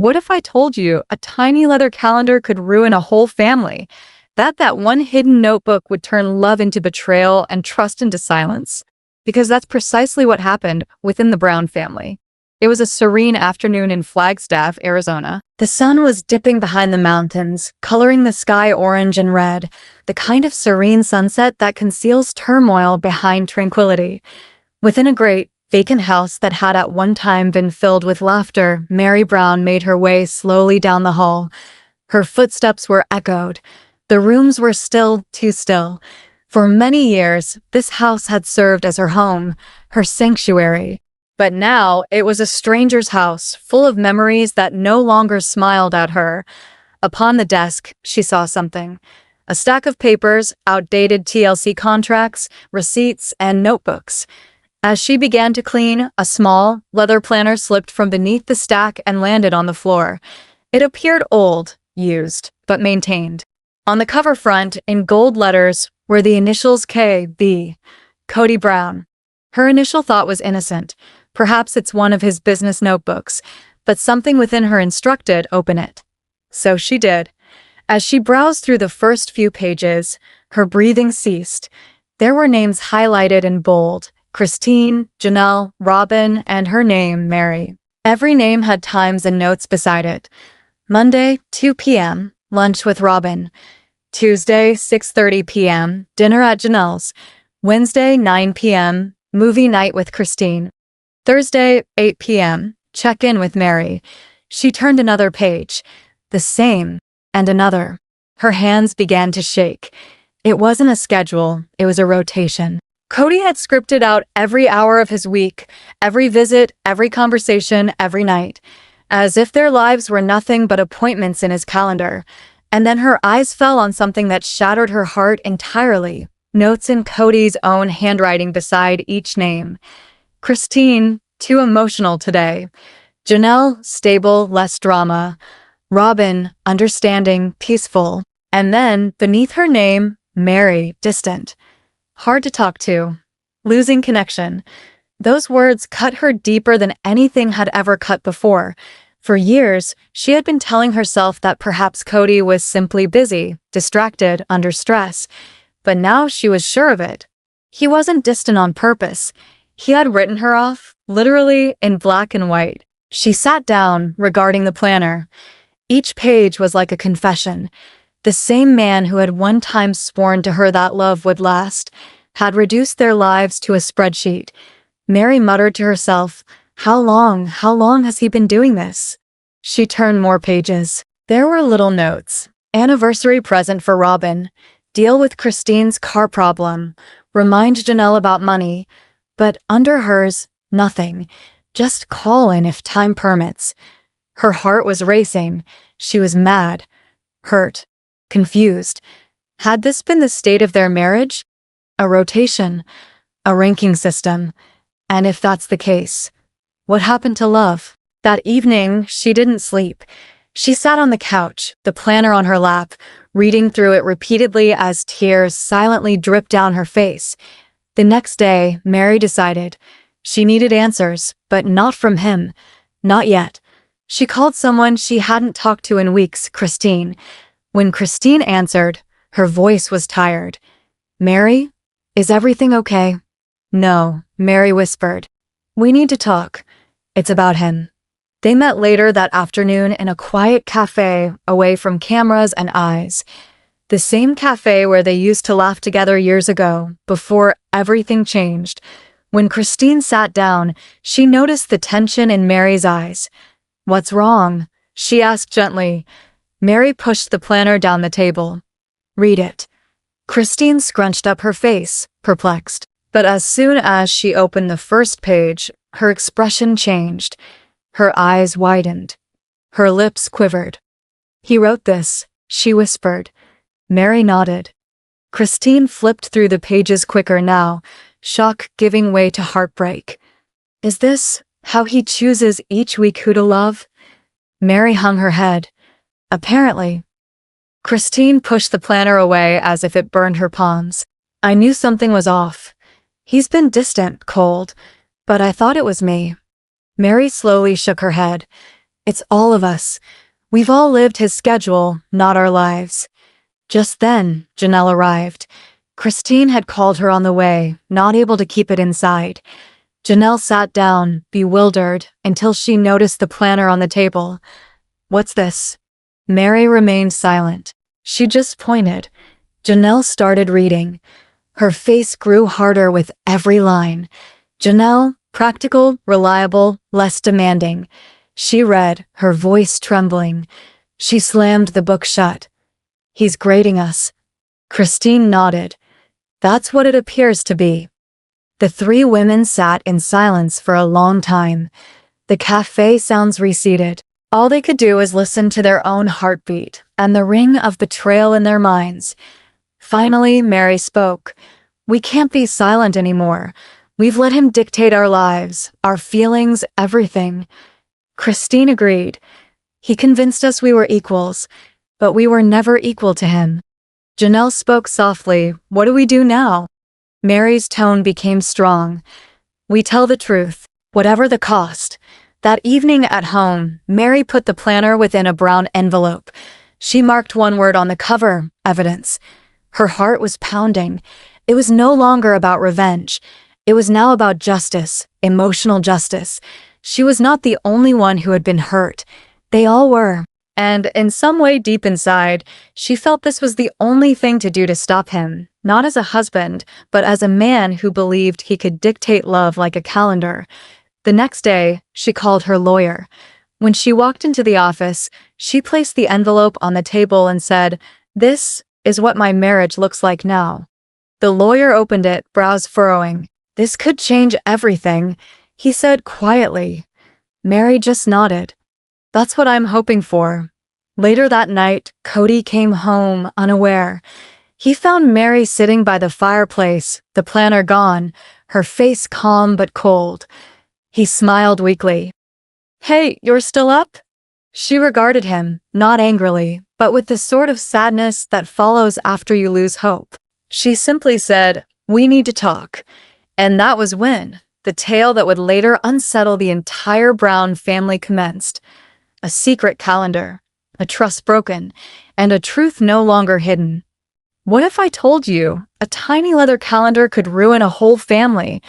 What if I told you a tiny leather calendar could ruin a whole family? That one hidden notebook would turn love into betrayal and trust into silence? Because that's precisely what happened within the Brown family. It was a serene afternoon in Flagstaff, Arizona. The sun was dipping behind the mountains, coloring the sky orange and red, the kind of serene sunset that conceals turmoil behind tranquility. Within a great, vacant house that had at one time been filled with laughter, Mary Brown made her way slowly down the hall. Her footsteps were echoed. The rooms were still, too still. For many years, this house had served as her home, her sanctuary. But now it was a stranger's house, full of memories that no longer smiled at her. Upon the desk, she saw something. A stack of papers, outdated TLC contracts, receipts, and notebooks. As she began to clean, a small, leather planner slipped from beneath the stack and landed on the floor. It appeared old, used, but maintained. On the cover front, in gold letters, were the initials K.B. Cody Brown. Her initial thought was innocent. Perhaps it's one of his business notebooks, but something within her instructed, open it. So she did. As she browsed through the first few pages, her breathing ceased. There were names highlighted in bold: Christine, Janelle, Robin, and her name, Mary. Every name had times and notes beside it. Monday, 2 p.m., lunch with Robin. Tuesday, 6:30 p.m., dinner at Janelle's. Wednesday, 9 p.m., movie night with Christine. Thursday, 8 p.m., check-in with Mary. She turned another page. The same, and another. Her hands began to shake. It wasn't a schedule, it was a rotation. Cody had scripted out every hour of his week, every visit, every conversation, every night, as if their lives were nothing but appointments in his calendar. And then her eyes fell on something that shattered her heart entirely. Notes in Cody's own handwriting beside each name. Christine, too emotional today. Janelle, stable, less drama. Robin, understanding, peaceful. And then, beneath her name, Mary, distant. Hard to talk to. Losing connection. Those words cut her deeper than anything had ever cut before. For years, she had been telling herself that perhaps Cody was simply busy, distracted, under stress. But now she was sure of it. He wasn't distant on purpose. He had written her off, literally in black and white. She sat down, regarding the planner. Each page was like a confession. The same man who had one time sworn to her that love would last had reduced their lives to a spreadsheet. Mary muttered to herself, how long has he been doing this? She turned more pages. There were little notes. Anniversary present for Robin. Deal with Christine's car problem. Remind Janelle about money. But under hers, nothing. Just call in if time permits. Her heart was racing. She was mad, hurt, confused. Had this been the state of their marriage? A rotation, a ranking system. And if that's the case, what happened to love? That evening, she didn't sleep. She sat on the couch, the planner on her lap, reading through it repeatedly as tears silently dripped down her face. The next day, Mary decided. She needed answers, but not from him. Not yet. She called someone she hadn't talked to in weeks, Christine. When Christine answered, her voice was tired. Mary, is everything okay? No, Mary whispered. We need to talk. It's about him. They met later that afternoon in a quiet cafe away from cameras and eyes. The same cafe where they used to laugh together years ago, before everything changed. When Christine sat down, she noticed the tension in Mary's eyes. What's wrong? She asked gently. Mary pushed the planner down the table. Read it. Christine scrunched up her face, perplexed. But as soon as she opened the first page, her expression changed. Her eyes widened. Her lips quivered. He wrote this, she whispered. Mary nodded. Christine flipped through the pages quicker now, shock giving way to heartbreak. Is this how he chooses each week who to love? Mary hung her head. Apparently. Christine pushed the planner away as if it burned her palms. I knew something was off. He's been distant, cold, but I thought it was me. Mary slowly shook her head. It's all of us. We've all lived his schedule, not our lives. Just then, Janelle arrived. Christine had called her on the way, not able to keep it inside. Janelle sat down, bewildered, until she noticed the planner on the table. "What's this?" Mary remained silent. She just pointed. Janelle started reading. Her face grew harder with every line. Janelle, practical, reliable, less demanding. She read, her voice trembling. She slammed the book shut. "He's grading us." Christine nodded. "That's what it appears to be." The three women sat in silence for a long time. The cafe sounds receded. All they could do was listen to their own heartbeat and the ring of betrayal in their minds. Finally, Mary spoke. "We can't be silent anymore. We've let him dictate our lives, our feelings, everything." Christine agreed. "He convinced us we were equals, but we were never equal to him." Janelle spoke softly. "What do we do now?" Mary's tone became strong. "We tell the truth, whatever the cost." That evening at home, Mary put the planner within a brown envelope. She marked one word on the cover: evidence. Her heart was pounding. It was no longer about revenge. It was now about justice, emotional justice. She was not the only one who had been hurt. They all were. And in some way deep inside, she felt this was the only thing to do to stop him, not as a husband, but as a man who believed he could dictate love like a calendar. The next day, she called her lawyer. When she walked into the office, she placed the envelope on the table and said, "This is what my marriage looks like now." The lawyer opened it, brows furrowing. "This could change everything," he said quietly. Mary just nodded. "That's what I'm hoping for." Later that night, Cody came home unaware. He found Mary sitting by the fireplace, the planner gone, her face calm but cold. He smiled weakly. "Hey, you're still up?" She regarded him, not angrily, but with the sort of sadness that follows after you lose hope. She simply said, "We need to talk." And that was when the tale that would later unsettle the entire Brown family commenced. A secret calendar, a trust broken, and a truth no longer hidden. What if I told you a tiny leather calendar could ruin a whole family?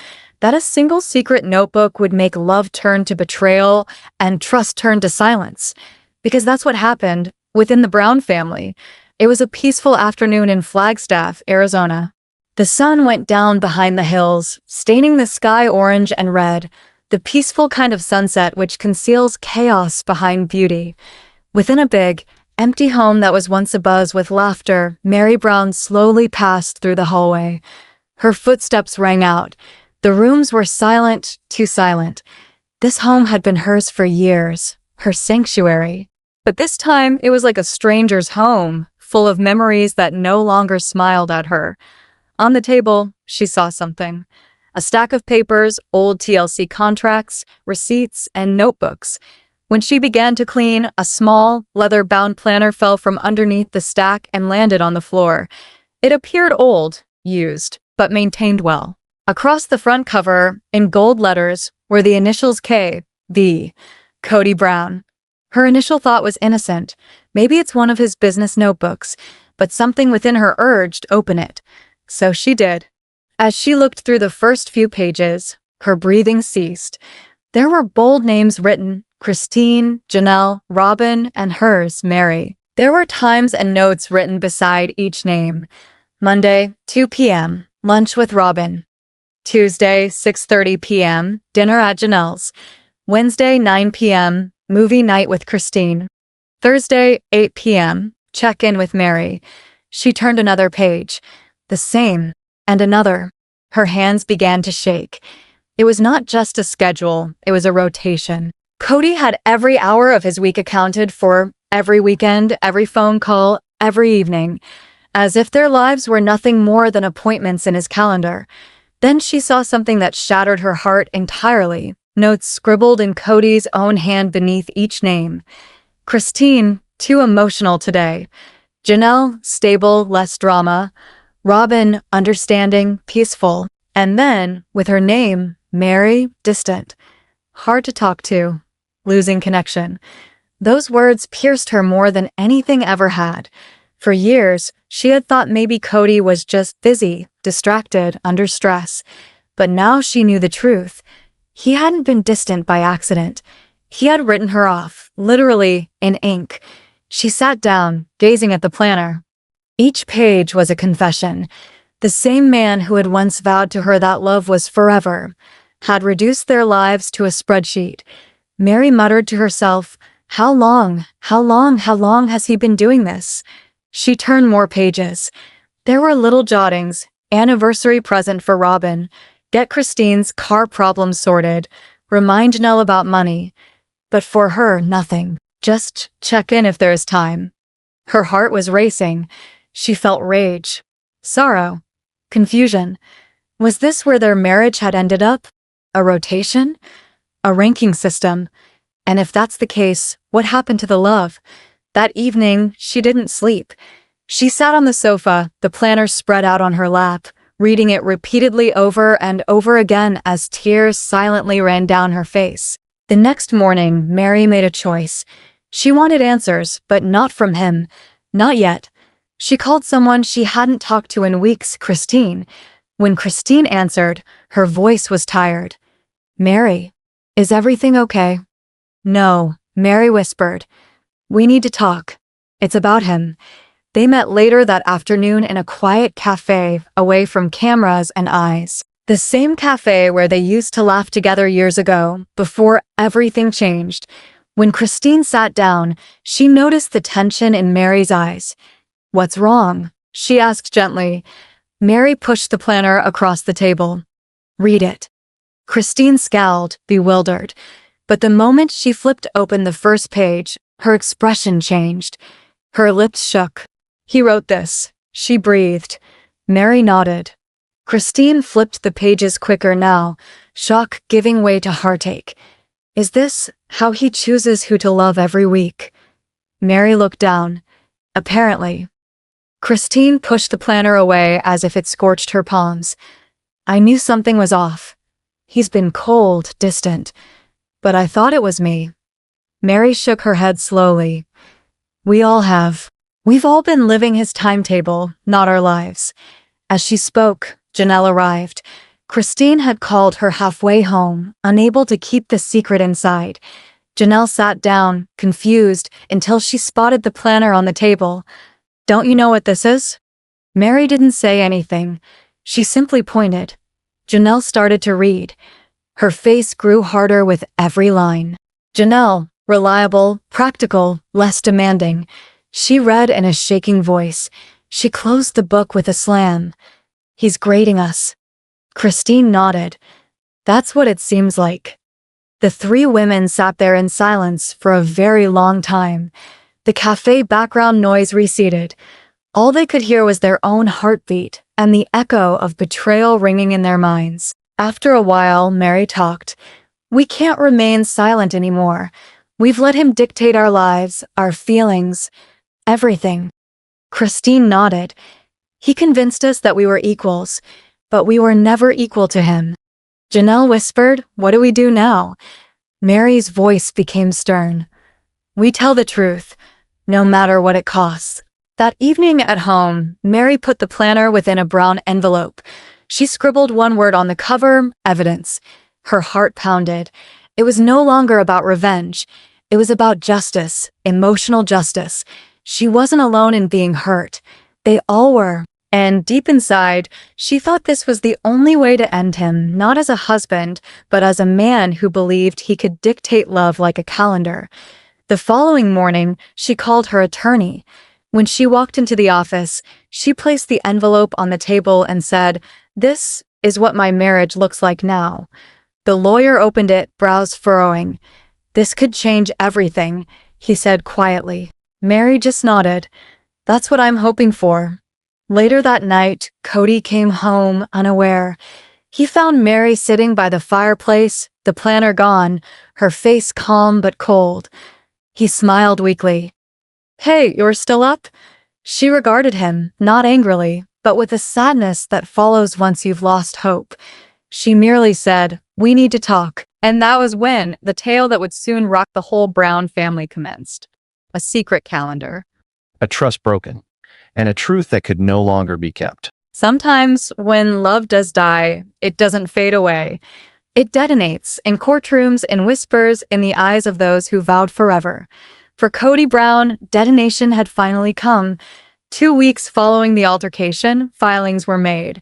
That a single secret notebook would make love turn to betrayal and trust turn to silence? Because that's what happened within the Brown family. It was a peaceful afternoon in Flagstaff, Arizona. The sun went down behind the hills, staining the sky orange and red, the peaceful kind of sunset which conceals chaos behind beauty. Within a big, empty home that was once abuzz with laughter, Mary Brown slowly passed through the hallway. Her footsteps rang out. The rooms were silent, too silent. This home had been hers for years, her sanctuary. But this time, it was like a stranger's home, full of memories that no longer smiled at her. On the table, she saw something. A stack of papers, old TLC contracts, receipts, and notebooks. When she began to clean, a small, leather-bound planner fell from underneath the stack and landed on the floor. It appeared old, used, but maintained well. Across the front cover, in gold letters, were the initials K, V, Cody Brown. Her initial thought was innocent. Maybe it's one of his business notebooks, but something within her urged open it. So she did. As she looked through the first few pages, her breathing ceased. There were bold names written: Christine, Janelle, Robin, and hers, Mary. There were times and notes written beside each name. Monday, 2 p.m., lunch with Robin. Tuesday, 6:30 p.m., dinner at Janelle's. Wednesday, 9 p.m., movie night with Christine. Thursday, 8 p.m., check-in with Mary. She turned another page. The same, and another. Her hands began to shake. It was not just a schedule, it was a rotation. Cody had every hour of his week accounted for, every weekend, every phone call, every evening, as if their lives were nothing more than appointments in his calendar. Then she saw something that shattered her heart entirely. Notes scribbled in Cody's own hand beneath each name. Christine, too emotional today. Janelle, stable, less drama. Robin, understanding, peaceful. And then, with her name, Mary, distant. Hard to talk to. losing connection. Those words pierced her more than anything ever had. For years, she had thought maybe Cody was just busy, distracted, under stress. But now she knew the truth. He hadn't been distant by accident. He had written her off, literally, in ink. She sat down, gazing at the planner. Each page was a confession. The same man who had once vowed to her that love was forever had reduced their lives to a spreadsheet. Mary muttered to herself, how long has he been doing this? She turned more pages. There were little jottings: anniversary present for Robin, get Christine's car problem sorted, remind Janelle about money. But for her, nothing. Just check in if there is time. Her heart was racing. She felt rage, sorrow, confusion. Was this where their marriage had ended up? A rotation? A ranking system? And if that's the case, what happened to the love? That evening, she didn't sleep. She sat on the sofa, the planner spread out on her lap, reading it repeatedly over and over again as tears silently ran down her face. The next morning, Mary made a choice. She wanted answers, but not from him. Not yet. She called someone she hadn't talked to in weeks, Christine. When Christine answered, her voice was tired. Mary, is everything okay? No, Mary whispered. We need to talk. It's about him. They met later that afternoon in a quiet cafe away from cameras and eyes. The same cafe where they used to laugh together years ago, before everything changed. When Christine sat down, she noticed the tension in Mary's eyes. What's wrong? She asked gently. Mary pushed the planner across the table. Read it. Christine scowled, bewildered. But the moment she flipped open the first page, her expression changed. Her lips shook. He wrote this. She breathed. Mary nodded. Christine flipped the pages quicker now, shock giving way to heartache. Is this how he chooses who to love every week? Mary looked down. Apparently. Christine pushed the planner away as if it scorched her palms. I knew something was off. He's been cold, distant. But I thought it was me. Mary shook her head slowly. We all have. We've all been living his timetable, not our lives. As she spoke, Janelle arrived. Christine had called her halfway home, unable to keep the secret inside. Janelle sat down, confused, until she spotted the planner on the table. Don't you know what this is? Mary didn't say anything. She simply pointed. Janelle started to read. Her face grew harder with every line. Janelle, reliable, practical, less demanding. She read in a shaking voice. She closed the book with a slam. He's grading us. Christine nodded. That's what it seems like. The three women sat there in silence for a very long time. The cafe background noise receded. All they could hear was their own heartbeat and the echo of betrayal ringing in their minds. After a while, Mary talked. We can't remain silent anymore. We've let him dictate our lives, our feelings, everything. Christine nodded. He convinced us that we were equals, but we were never equal to him. Janelle whispered, what do we do now? Mary's voice became stern. We tell the truth, no matter what it costs. That evening at home, Mary put the planner within a brown envelope. She scribbled one word on the cover, evidence. Her heart pounded. It was no longer about revenge. It was about justice, emotional justice. She wasn't alone in being hurt. They all were. And deep inside, she thought this was the only way to end him, not as a husband, but as a man who believed he could dictate love like a calendar. The following morning, she called her attorney. When she walked into the office, she placed the envelope on the table and said, This is what my marriage looks like now. The lawyer opened it, brows furrowing. This could change everything, he said quietly. Mary just nodded. That's what I'm hoping for. Later that night, Cody came home unaware. He found Mary sitting by the fireplace, the planner gone, her face calm but cold. He smiled weakly. Hey, you're still up? She regarded him, not angrily, but with a sadness that follows once you've lost hope. She merely said, We need to talk. And that was when the tale that would soon rock the whole Brown family commenced. A secret calendar. A trust broken, and a truth that could no longer be kept. Sometimes when love does die, it doesn't fade away. It detonates in courtrooms and whispers in the eyes of those who vowed forever. For Cody Brown, detonation had finally come. 2 weeks following the altercation, filings were made.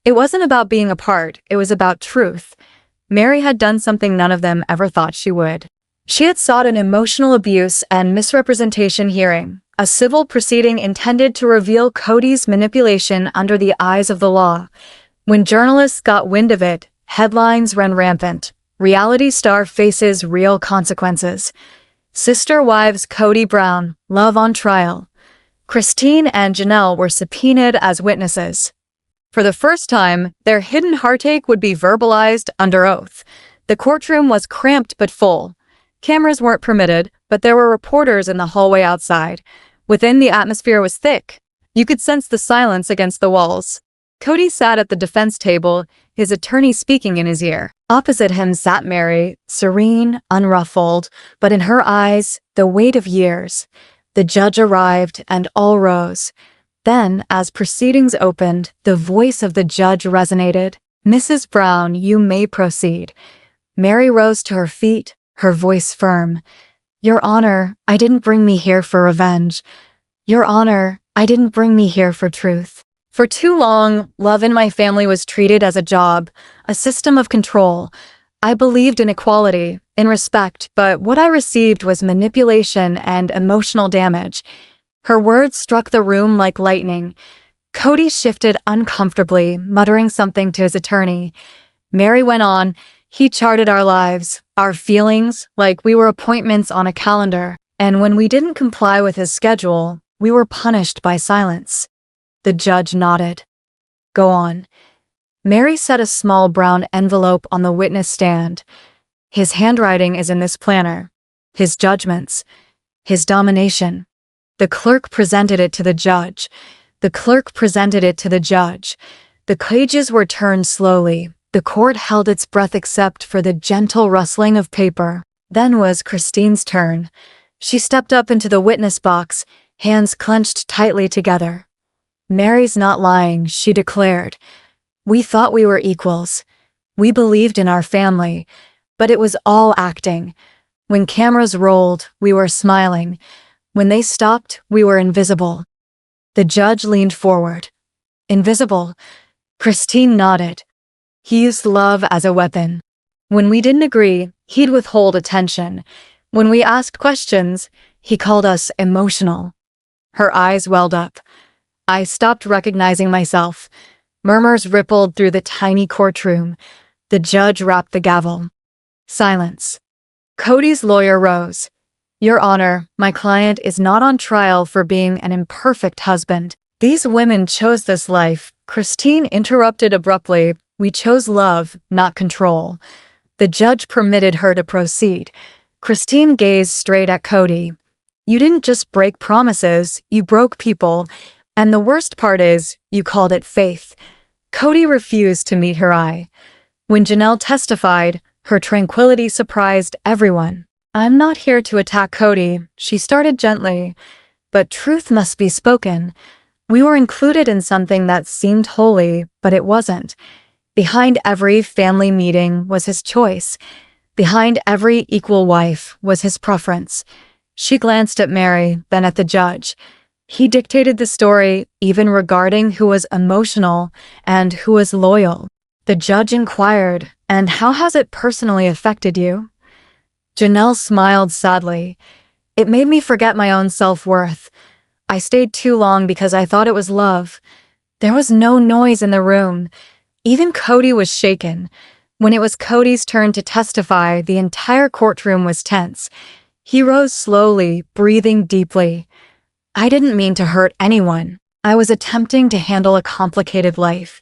It wasn't about being apart, it was about truth. Mary had done something none of them ever thought she would. She had sought an emotional abuse and misrepresentation hearing, a civil proceeding intended to reveal Cody's manipulation under the eyes of the law. When journalists got wind of it, headlines ran rampant. Reality star faces real consequences. Sister wives Cody Brown, love on trial. Christine and Janelle were subpoenaed as witnesses. For the first time, their hidden heartache would be verbalized under oath. The courtroom was cramped but full. Cameras weren't permitted, but there were reporters in the hallway outside. Within, the atmosphere was thick. You could sense the silence against the walls. Cody sat at the defense table, his attorney speaking in his ear. Opposite him sat Mary, serene, unruffled, but in her eyes, the weight of years. The judge arrived, and all rose. Then, as proceedings opened, the voice of the judge resonated. "Mrs. Brown, you may proceed." Mary rose to her feet, her voice firm. "Your Honor, I didn't bring me here for revenge. Your Honor, I didn't bring me here for truth. For too long, love in my family was treated as a job, a system of control. I believed in equality, in respect, but what I received was manipulation and emotional damage." Her words struck the room like lightning. Cody shifted uncomfortably, muttering something to his attorney. Mary went on. "He charted our lives, our feelings, like we were appointments on a calendar. And when we didn't comply with his schedule, we were punished by silence." The judge nodded. "Go on." Mary set a small brown envelope on the witness stand. "His handwriting is in this planner. His judgments. His domination." The clerk presented it to the judge. The clerk presented it to the judge. The pages were turned slowly. The court held its breath except for the gentle rustling of paper. Then was Christine's turn. She stepped up into the witness box, hands clenched tightly together. "Mary's not lying," she declared. "We thought we were equals. We believed in our family, but it was all acting. When cameras rolled, we were smiling. When they stopped, we were invisible." The judge leaned forward. "Invisible?" Christine nodded. "He used love as a weapon. When we didn't agree, he'd withhold attention. When we asked questions, he called us emotional." Her eyes welled up. I stopped recognizing myself. Murmurs rippled through the tiny courtroom. The judge rapped the gavel. Silence. Cody's lawyer rose. "Your Honor, my client is not on trial for being an imperfect husband. These women chose this life." Christine interrupted abruptly. "We chose love, not control." The judge permitted her to proceed. Christine gazed straight at Cody. "You didn't just break promises, you broke people. And the worst part is, you called it faith." Cody refused to meet her eye. When Janelle testified, her tranquility surprised everyone. "I'm not here to attack Cody," she started gently, "but truth must be spoken. We were included in something that seemed holy, but it wasn't. Behind every family meeting was his choice. Behind every equal wife was his preference." She glanced at Mary, then at the judge. He dictated the story, even regarding who was emotional and who was loyal. The judge inquired, "And how has it personally affected you?" Janelle smiled sadly. "It made me forget my own self-worth. I stayed too long because I thought it was love." There was no noise in the room. Even Cody was shaken. When it was Cody's turn to testify, the entire courtroom was tense. He rose slowly, breathing deeply. "I didn't mean to hurt anyone. I was attempting to handle a complicated life.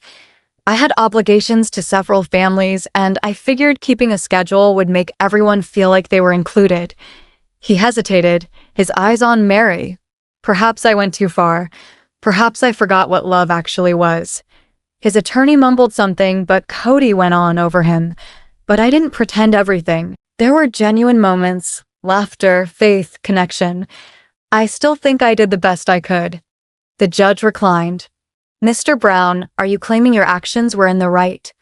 I had obligations to several families, and I figured keeping a schedule would make everyone feel like they were included." He hesitated, his eyes on Mary. "Perhaps I went too far. Perhaps I forgot what love actually was." His attorney mumbled something, but Cody went on over him. But I didn't pretend everything. There were genuine moments, laughter, faith, connection. I still think I did the best I could. The judge reclined. Mr. Brown, are you claiming your actions were in the right?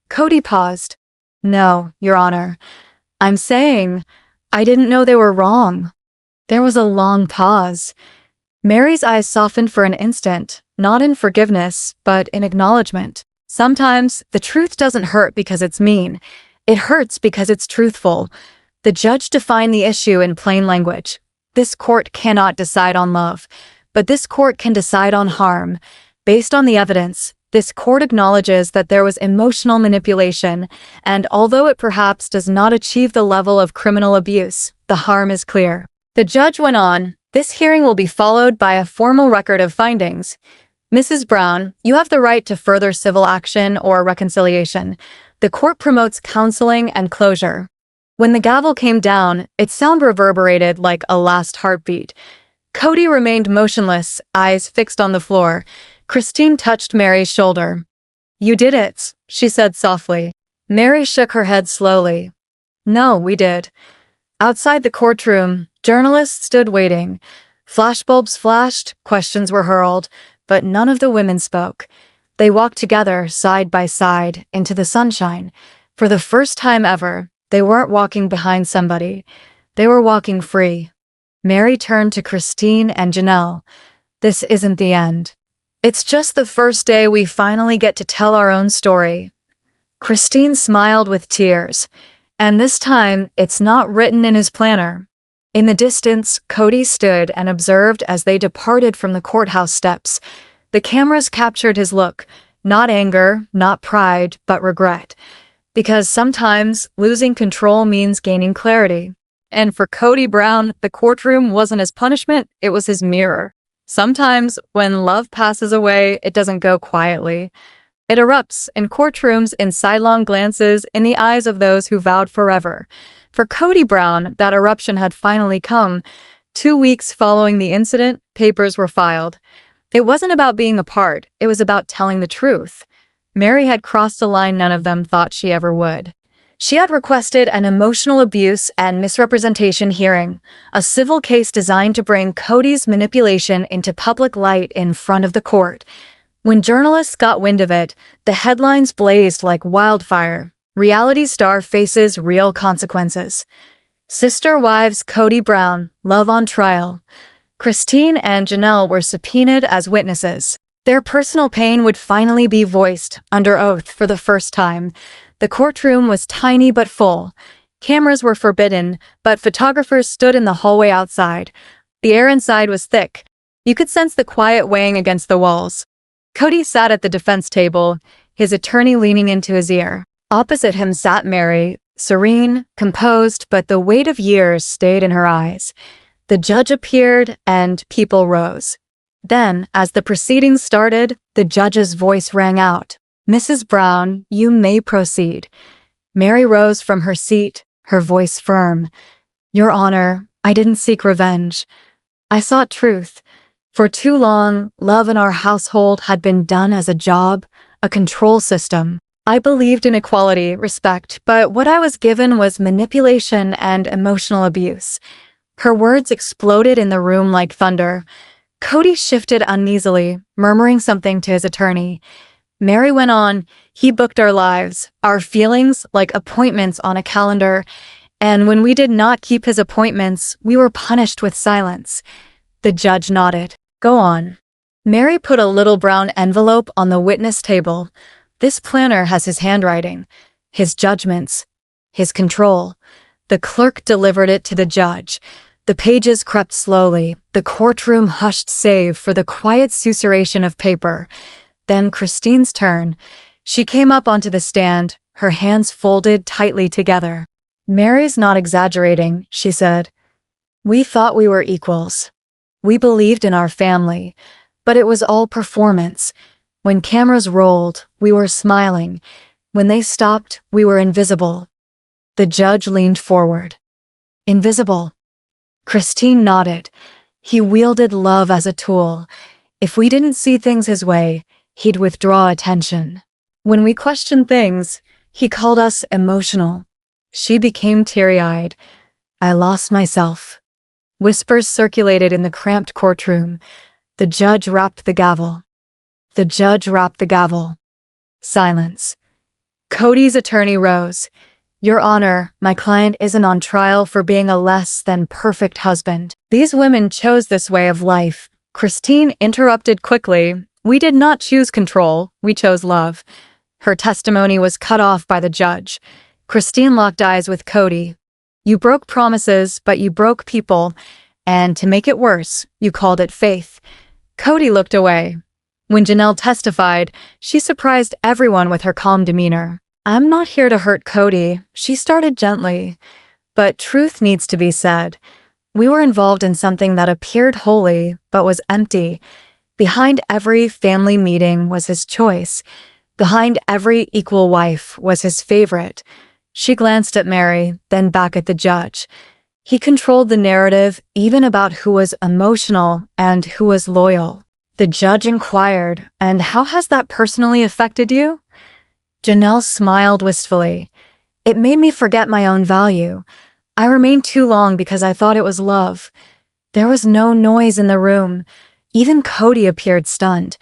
Cody paused. No, Your Honor. I'm saying I didn't know they were wrong. There was a long pause. Mary's eyes softened for an instant, not in forgiveness, but in acknowledgement. Sometimes the truth doesn't hurt because it's mean. It hurts because it's truthful. The judge defined the issue in plain language. This court cannot decide on love, but this court can decide on harm. Based on the evidence, this court acknowledges that there was emotional manipulation, and although it perhaps does not achieve the level of criminal abuse, the harm is clear. The judge went on, this hearing will be followed by a formal record of findings. Mrs. Brown, you have the right to further civil action or reconciliation. The court promotes counseling and closure. When the gavel came down, its sound reverberated like a last heartbeat. Cody remained motionless, eyes fixed on the floor. Christine touched Mary's shoulder. You did it, she said softly. Mary shook her head slowly. No, we did. Outside the courtroom, journalists stood waiting. Flashbulbs flashed, questions were hurled, but none of the women spoke. They walked together, side by side, into the sunshine. For the first time ever, they weren't walking behind somebody. They were walking free. Mary turned to Christine and Janelle. This isn't the end. It's just the first day we finally get to tell our own story. Christine smiled with tears. And this time, it's not written in his planner. In the distance, Cody stood and observed as they departed from the courthouse steps. The cameras captured his look, not anger, not pride, but regret. Because sometimes losing control means gaining clarity. And for Cody Brown, the courtroom wasn't his punishment, it was his mirror. Sometimes, when love passes away, it doesn't go quietly. It erupts in courtrooms, in sidelong glances, in the eyes of those who vowed forever. For Cody Brown, that eruption had finally come. 2 weeks following the incident, papers were filed. It wasn't about being apart, it was about telling the truth. Mary had crossed a line none of them thought she ever would. She had requested an emotional abuse and misrepresentation hearing, a civil case designed to bring Cody's manipulation into public light in front of the court. When journalists got wind of it, the headlines blazed like wildfire. Reality star faces real consequences. Sister wives Cody Brown, love on trial. Christine and Janelle were subpoenaed as witnesses. Their personal pain would finally be voiced under oath for the first time. The courtroom was tiny but full. Cameras were forbidden, but photographers stood in the hallway outside. The air inside was thick. You could sense the quiet weighing against the walls. Cody sat at the defense table, his attorney leaning into his ear. Opposite him sat Mary, serene, composed, but the weight of years stayed in her eyes. The judge appeared, and people rose. Then, as the proceedings started, the judge's voice rang out. Mrs. Brown, you may proceed. Mary rose from her seat, her voice firm. Your Honor, I didn't seek revenge. I sought truth. For too long, love in our household had been done as a job, a control system. I believed in equality, respect, but what I was given was manipulation and emotional abuse. Her words exploded in the room like thunder. Cody shifted uneasily, murmuring something to his attorney. Mary went on, he booked our lives, our feelings like appointments on a calendar, and when we did not keep his appointments, we were punished with silence. The judge nodded. Go on. Mary put a little brown envelope on the witness table. This planner has his handwriting, his judgments, his control. The clerk delivered it to the judge. The pages crept slowly, the courtroom hushed save for the quiet susurration of paper. Then Christine's turn. She came up onto the stand, her hands folded tightly together. Mary's not exaggerating, she said. We thought we were equals. We believed in our family, but it was all performance. When cameras rolled, we were smiling. When they stopped, we were invisible. The judge leaned forward. Invisible. Christine nodded. He wielded love as a tool. If we didn't see things his way, he'd withdraw attention. When we questioned things, He called us emotional. She became teary-eyed. I lost myself. Whispers circulated in the cramped courtroom. The judge rapped the gavel. The judge rapped the gavel. Silence. Cody's attorney rose. Your Honor, my client isn't on trial for being a less than perfect husband. These women chose this way of life. Christine interrupted quickly. We did not choose control, we chose love. Her testimony was cut off by the judge. Christine locked eyes with Cody. You broke promises, but you broke people, and to make it worse, you called it faith. Cody looked away. When Janelle testified, she surprised everyone with her calm demeanor. I'm not here to hurt Cody, she started gently. But truth needs to be said. We were involved in something that appeared holy, but was empty. Behind every family meeting was his choice. Behind every equal wife was his favorite. She glanced at Mary, then back at the judge. He controlled the narrative, even about who was emotional and who was loyal. The judge inquired, and how has that personally affected you? Janelle smiled wistfully. It made me forget my own value. I remained too long because I thought it was love. There was no noise in the room. Even Cody appeared stunned.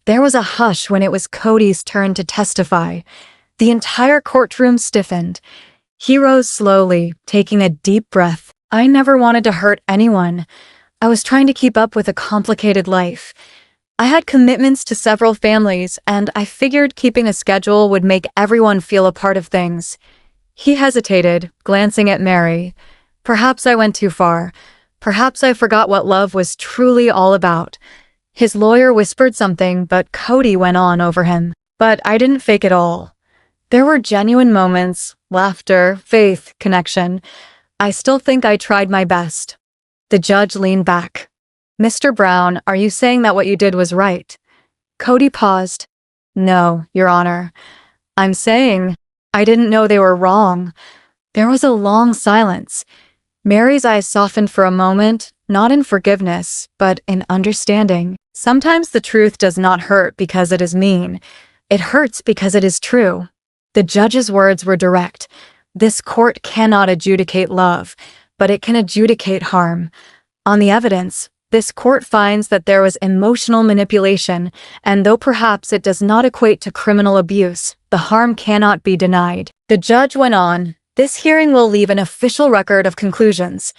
There was a hush when it was Cody's turn to testify. The entire courtroom stiffened. He rose slowly, taking a deep breath. I never wanted to hurt anyone. I was trying to keep up with a complicated life. I had commitments to several families, and I figured keeping a schedule would make everyone feel a part of things. He hesitated, glancing at Mary. Perhaps I went too far. Perhaps I forgot what love was truly all about. His lawyer whispered something, but Cody went on over him. But I didn't fake it all. There were genuine moments, laughter, faith, connection. I still think I tried my best. The judge leaned back. Mr. Brown, are you saying that what you did was right? Cody paused. No, Your Honor. I'm saying I didn't know they were wrong. There was a long silence. Mary's eyes softened for a moment, not in forgiveness, but in understanding. Sometimes the truth does not hurt because it is mean. It hurts because it is true. The judge's words were direct. This court cannot adjudicate love, but it can adjudicate harm. On the evidence, this court finds that there was emotional manipulation, and though perhaps it does not equate to criminal abuse, the harm cannot be denied. The judge went on. This hearing will leave an official record of conclusions.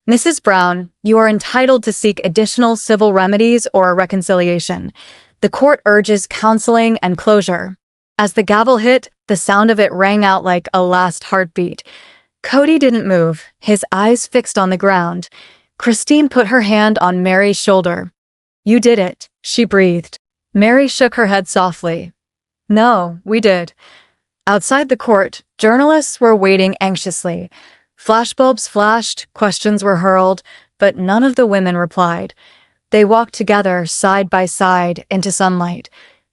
Mrs. Brown, you are entitled to seek additional civil remedies or a reconciliation. The court urges counseling and closure. As the gavel hit, the sound of it rang out like a last heartbeat. Cody didn't move, his eyes fixed on the ground. Christine put her hand on Mary's shoulder. You did it, she breathed. Mary shook her head softly. No, we did. Outside the court, journalists were waiting anxiously. Flashbulbs flashed, questions were hurled, but none of the women replied. They walked together, side by side, into sunlight.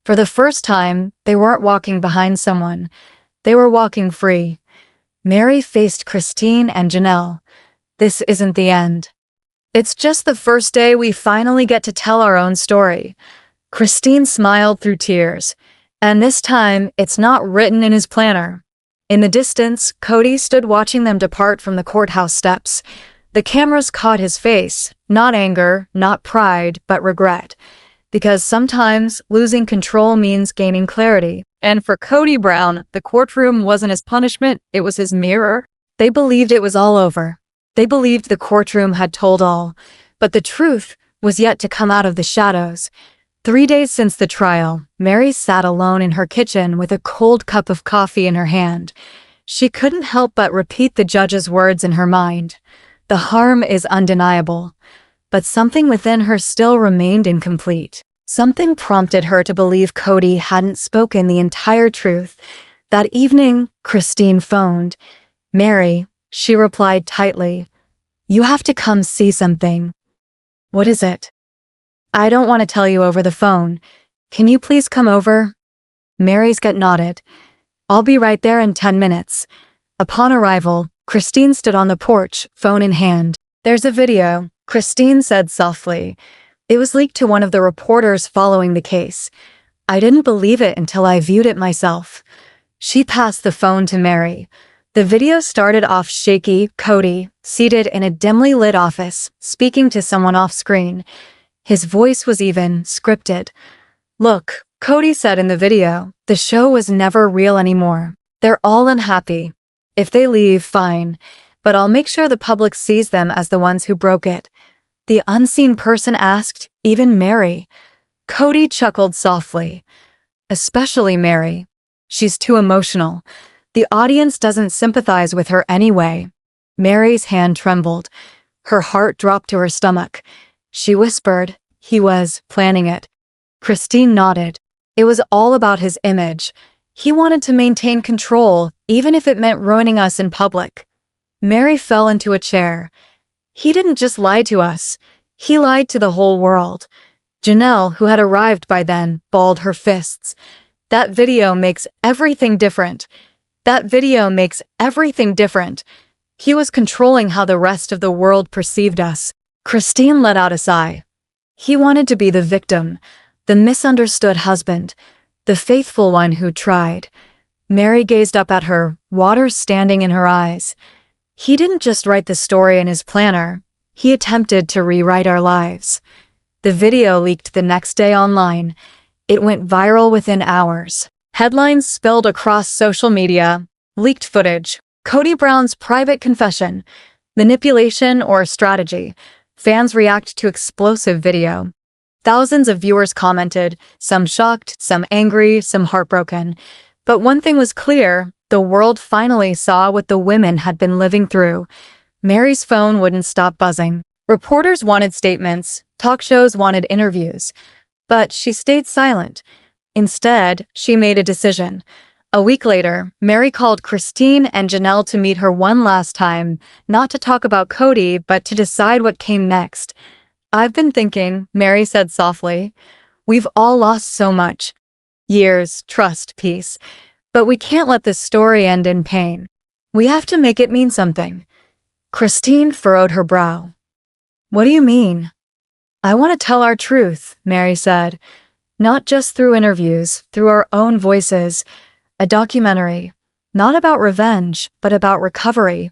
For the first time, they weren't walking behind someone. They were walking free. Mary faced Christine and Janelle. This isn't the end. It's just the first day we finally get to tell our own story. Christine smiled through tears. And this time, it's not written in his planner. In the distance, Cody stood watching them depart from the courthouse steps. The cameras caught his face, not anger, not pride, but regret. Because sometimes losing control means gaining clarity. And for Cody Brown, the courtroom wasn't his punishment, it was his mirror. They believed it was all over. They believed the courtroom had told all. But the truth was yet to come out of the shadows. 3 days since the trial, Mary sat alone in her kitchen with a cold cup of coffee in her hand. She couldn't help but repeat the judge's words in her mind. The harm is undeniable. But something within her still remained incomplete. Something prompted her to believe Cody hadn't spoken the entire truth. That evening, Christine phoned. Mary, she replied tightly. You have to come see something. What is it? I don't want to tell you over the phone. Can you please come over? Mary's gut nodded. I'll be right there in 10 minutes. Upon arrival, Christine stood on the porch, phone in hand. There's a video, Christine said softly. It was leaked to one of the reporters following the case. I didn't believe it until I viewed it myself. She passed the phone to Mary. The video started off shaky, Cody, seated in a dimly lit office, speaking to someone off screen. His voice was even scripted. "Look," Cody said in the video, "the show was never real anymore. They're all unhappy. If they leave, fine. But I'll make sure the public sees them as the ones who broke it." The unseen person asked, "Even Mary?" Cody chuckled softly. "Especially Mary. She's too emotional. The audience doesn't sympathize with her anyway." Mary's hand trembled. Her heart dropped to her stomach. She whispered, "He was planning it." Christine nodded. It was all about his image. He wanted to maintain control, even if it meant ruining us in public. Mary fell into a chair. "He didn't just lie to us. He lied to the whole world." Janelle, who had arrived by then, balled her fists. "That video makes everything different. That video makes everything different. He was controlling how the rest of the world perceived us." Christine let out a sigh. He wanted to be the victim, the misunderstood husband, the faithful one who tried. Mary gazed up at her, water standing in her eyes. "He didn't just write the story in his planner. He attempted to rewrite our lives." The video leaked the next day online. It went viral within hours. Headlines spilled across social media. Leaked footage. Cody Brown's private confession. Manipulation or strategy. Fans react to explosive video. Thousands of viewers commented, some shocked, some angry, some heartbroken. But one thing was clear, the world finally saw what the women had been living through. Mary's phone wouldn't stop buzzing. Reporters wanted statements, talk shows wanted interviews. But she stayed silent. Instead, she made a decision. A week later, Mary called Christine and Janelle to meet her one last time, not to talk about Cody, but to decide what came next. "I've been thinking," Mary said softly. "We've all lost so much. Years, trust, peace. But we can't let this story end in pain. We have to make it mean something." Christine furrowed her brow. "What do you mean?" "I want to tell our truth," Mary said. "Not just through interviews, through our own voices. A documentary. Not about revenge, but about recovery."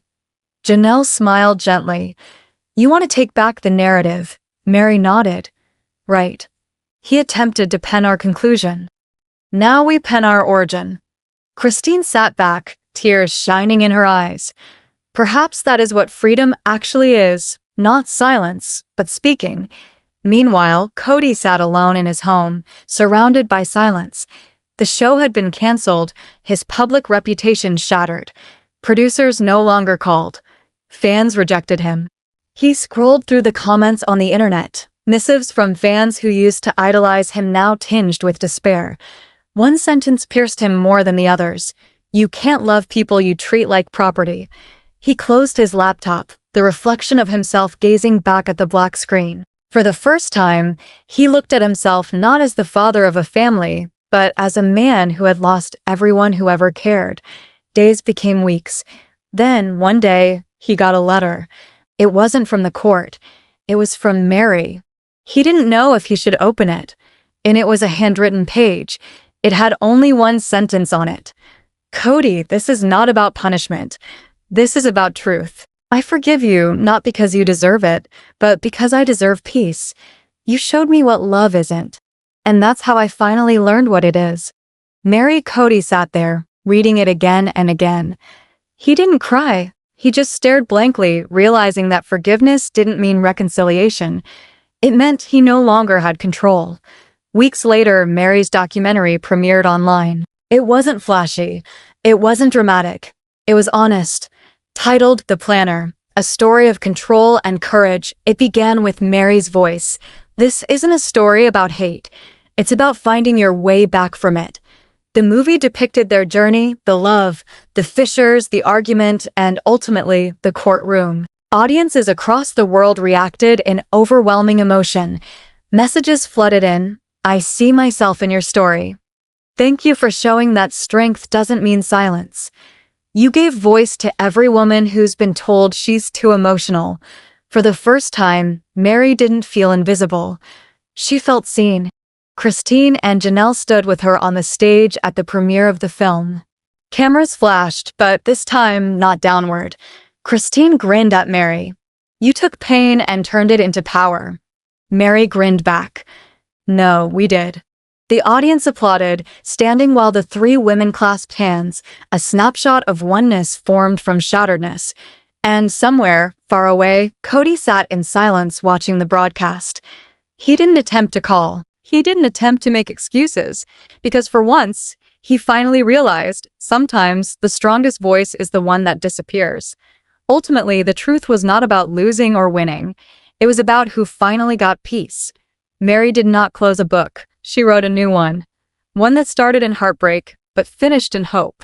Janelle smiled gently. "You want to take back the narrative?" Mary nodded. "Right." He attempted to pen our conclusion. "Now we pen our origin." Christine sat back, tears shining in her eyes. Perhaps that is what freedom actually is, not silence, but speaking. Meanwhile, Cody sat alone in his home, surrounded by silence. The show had been canceled, his public reputation shattered. Producers no longer called. Fans rejected him. He scrolled through the comments on the internet, missives from fans who used to idolize him now tinged with despair. One sentence pierced him more than the others. "You can't love people you treat like property." He closed his laptop, the reflection of himself gazing back at the black screen. For the first time, he looked at himself not as the father of a family, but as a man who had lost everyone who ever cared. Days became weeks. Then, one day, he got a letter. It wasn't from the court. It was from Mary. He didn't know if he should open it. And it was a handwritten page. It had only one sentence on it. "Cody, this is not about punishment. This is about truth. I forgive you, not because you deserve it, but because I deserve peace. You showed me what love isn't. And that's how I finally learned what it is." Mary Cody sat there, reading it again and again. He didn't cry. He just stared blankly, realizing that forgiveness didn't mean reconciliation. It meant he no longer had control. Weeks later, Mary's documentary premiered online. It wasn't flashy. It wasn't dramatic. It was honest. Titled The Planner, a story of control and courage, it began with Mary's voice. This isn't a story about hate. It's about finding your way back from it. The movie depicted their journey, the love, the fissures, the argument, and ultimately, the courtroom. Audiences across the world reacted in overwhelming emotion. Messages flooded in. "I see myself in your story. Thank you for showing that strength doesn't mean silence. You gave voice to every woman who's been told she's too emotional." For the first time, Mary didn't feel invisible. She felt seen. Christine and Janelle stood with her on the stage at the premiere of the film. Cameras flashed, but this time not downward. Christine grinned at Mary. "You took pain and turned it into power." Mary grinned back. "No, we did." The audience applauded, standing while the three women clasped hands. A snapshot of oneness formed from shatteredness. And somewhere, far away, Cody sat in silence watching the broadcast. He didn't attempt to call. He didn't attempt to make excuses. Because for once, he finally realized, sometimes the strongest voice is the one that disappears. Ultimately, the truth was not about losing or winning. It was about who finally got peace. Mary did not close a book. She wrote a new one. One that started in heartbreak, but finished in hope.